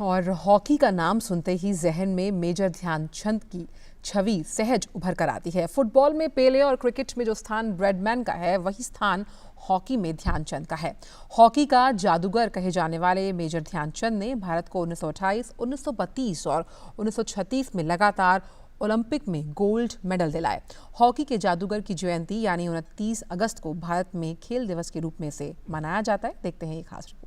और हॉकी का नाम सुनते ही जहन में मेजर ध्यानचंद की छवि सहज उभर कर आती है। फुटबॉल में पेले और क्रिकेट में जो स्थान ब्रेडमैन का है, वही स्थान हॉकी में ध्यानचंद का है। हॉकी का जादूगर कहे जाने वाले मेजर ध्यानचंद ने भारत को 1928, 1932 और 1936 में लगातार ओलंपिक में गोल्ड मेडल दिलाए। हॉकी के जादूगर की जयंती यानी 29 अगस्त को भारत में खेल दिवस के रूप में से मनाया जाता है। देखते हैं ये खास रिपोर्ट।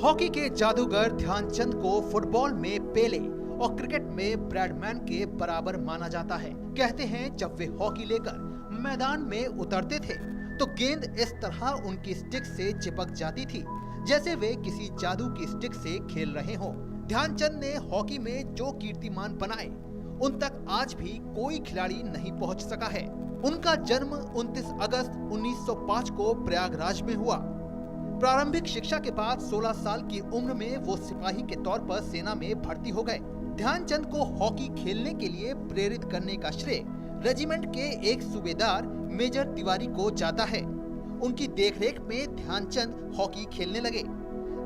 हॉकी के जादूगर ध्यानचंद को फुटबॉल में पेले और क्रिकेट में ब्रैडमैन के बराबर माना जाता है। कहते हैं जब वे हॉकी लेकर मैदान में उतरते थे तो गेंद इस तरह उनकी स्टिक से चिपक जाती थी जैसे वे किसी जादू की स्टिक से खेल रहे हों। ध्यानचंद ने हॉकी में जो कीर्तिमान बनाए उन तक आज भी कोई खिलाड़ी नहीं पहुंच सका है। उनका जन्म 29 अगस्त 1905 को प्रयागराज में हुआ। प्रारंभिक शिक्षा के बाद 16 साल की उम्र में वो सिपाही के तौर पर सेना में भर्ती हो गए। ध्यानचंद को हॉकी खेलने के लिए प्रेरित करने का श्रेय रेजिमेंट के एक सूबेदार मेजर तिवारी को जाता है। उनकी देखरेख में ध्यानचंद हॉकी खेलने लगे।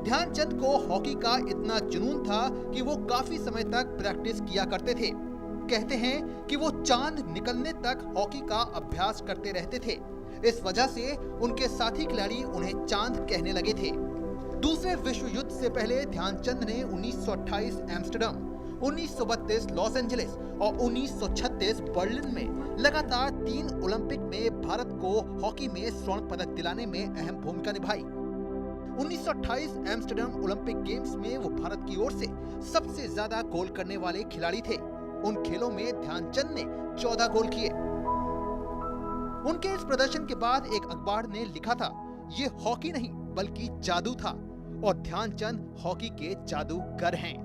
ध्यानचंद को हॉकी का इतना जुनून था कि वो काफी समय तक प्रैक्टिस किया करते थे। कहते हैं कि वो चांद निकलने तक हॉकी का अभ्यास करते रहते थे। इस वजह से उनके साथी खिलाड़ी उन्हें चांद कहने लगे थे। दूसरे विश्व युद्ध से पहले ध्यानचंद ने 1928 एम्स्टर्डम, 1932 लॉस एंजलिस और 1936 बर्लिन में लगातार 3 ओलंपिक में भारत को हॉकी में स्वर्ण पदक दिलाने में अहम भूमिका निभाई। 1928 एम्स्टर्डम ओलंपिक गेम्स में वो भारत की ओर से सबसे ज्यादा गोल करने वाले खिलाड़ी थे। उन खेलों में ध्यानचंद ने 14 गोल किए। उनके इस प्रदर्शन के बाद एक अखबार ने लिखा था, ये हॉकी नहीं बल्कि जादू था और ध्यानचंद हॉकी के जादूगर हैं।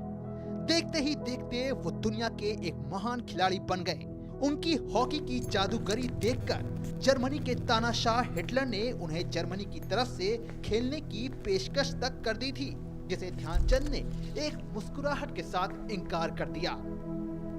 देखते ही देखते वो दुनिया के एक महान खिलाड़ी बन गए। उनकी हॉकी की जादूगरी देखकर जर्मनी के तानाशाह हिटलर ने उन्हें जर्मनी की तरफ से खेलने की पेशकश तक कर दी थी, जिसे ध्यानचंद ने एक मुस्कुराहट के साथ इनकार कर दिया।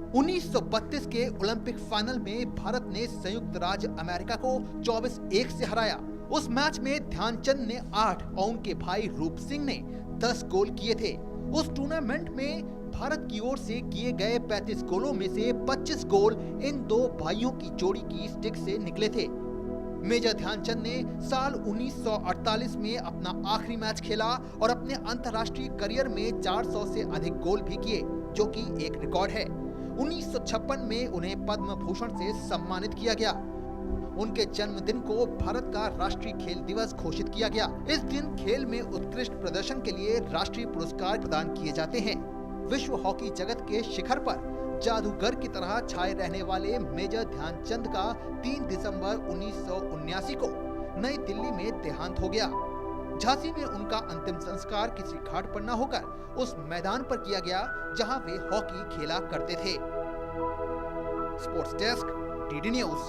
1932 के ओलंपिक फाइनल में भारत ने संयुक्त राज्य अमेरिका को 24-1 से हराया। उस मैच में ध्यानचंद ने 8 और उनके भाई रूप सिंह ने 10 गोल किए थे। उस टूर्नामेंट में भारत की ओर से किए गए 35 गोलों में से 25 गोल इन दो भाइयों की जोड़ी की स्टिक से निकले थे। मेजर ध्यानचंद ने साल 1948 में अपना आखिरी मैच खेला और अपने अंतर्राष्ट्रीय करियर में 400 से अधिक गोल भी किए, जो कि एक रिकॉर्ड है। 1956 में उन्हें पद्म भूषण से सम्मानित किया गया। उनके जन्मदिन को भारत का राष्ट्रीय खेल दिवस घोषित किया गया। इस दिन खेल में उत्कृष्ट प्रदर्शन के लिए राष्ट्रीय पुरस्कार प्रदान किए जाते हैं। विश्व हॉकी जगत के शिखर पर जादूगर की तरह छाए रहने वाले मेजर ध्यानचंद का 3 दिसंबर 1979 को नई दिल्ली में देहांत हो गया। झांसी में उनका अंतिम संस्कार किसी घाट पर न होकर उस मैदान पर किया गया जहां वे हॉकी खेला करते थे। Sports desk, DD news.